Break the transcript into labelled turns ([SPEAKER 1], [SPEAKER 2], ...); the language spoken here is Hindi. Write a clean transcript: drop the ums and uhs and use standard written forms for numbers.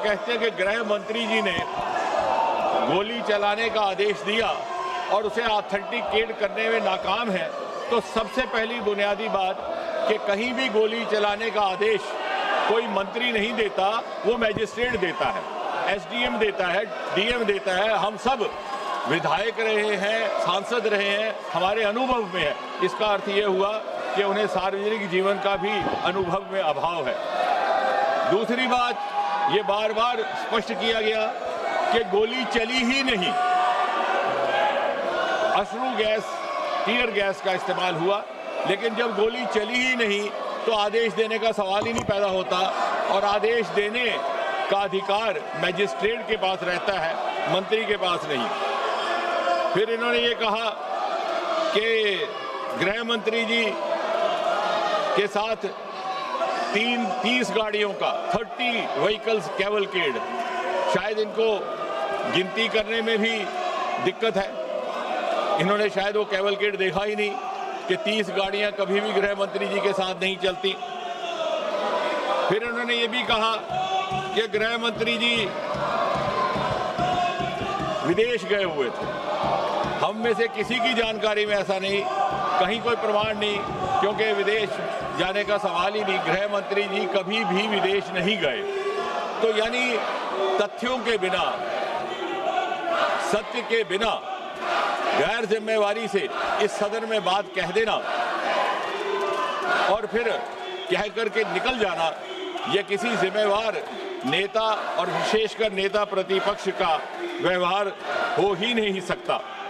[SPEAKER 1] कहते हैं कि गृह मंत्री जी ने गोली चलाने का आदेश दिया और उसे ऑथेंटिकेट करने में नाकाम है, तो सबसे पहली बुनियादी बात कि कहीं भी गोली चलाने का आदेश कोई मंत्री नहीं देता, वो मैजिस्ट्रेट देता है, एसडीएम देता है, डीएम देता है। हम सब विधायक रहे हैं, सांसद रहे हैं, हमारे अनुभव में है। इसका अर्थ ये हुआ कि उन्हें सार्वजनिक जीवन का भी अनुभव में अभाव है। दूसरी बात, ये बार बार स्पष्ट किया गया कि गोली चली ही नहीं, अश्रु गैस, टीयर गैस का इस्तेमाल हुआ, लेकिन जब गोली चली ही नहीं तो आदेश देने का सवाल ही नहीं पैदा होता, और आदेश देने का अधिकार मैजिस्ट्रेट के पास रहता है, मंत्री के पास नहीं। फिर इन्होंने ये कहा कि गृह मंत्री जी के साथ 30 गाड़ियों का 30 व्हीकल्स कैवलकेड, शायद इनको गिनती करने में भी दिक्कत है। इन्होंने शायद वो कैवलकेड देखा ही नहीं कि 30 गाड़ियां कभी भी गृह मंत्री जी के साथ नहीं चलती। फिर उन्होंने ये भी कहा कि गृह मंत्री जी विदेश गए हुए थे। हम में से किसी की जानकारी में ऐसा नहीं, कहीं कोई प्रमाण नहीं, क्योंकि विदेश जाने का सवाल ही नहीं। गृह मंत्री जी कभी भी विदेश नहीं गए। तो यानी तथ्यों के बिना, सत्य के बिना गैर जिम्मेवारी से इस सदन में बात कह देना और फिर कह करके निकल जाना, यह किसी जिम्मेवार नेता और विशेषकर नेता प्रतिपक्ष का व्यवहार हो ही नहीं सकता।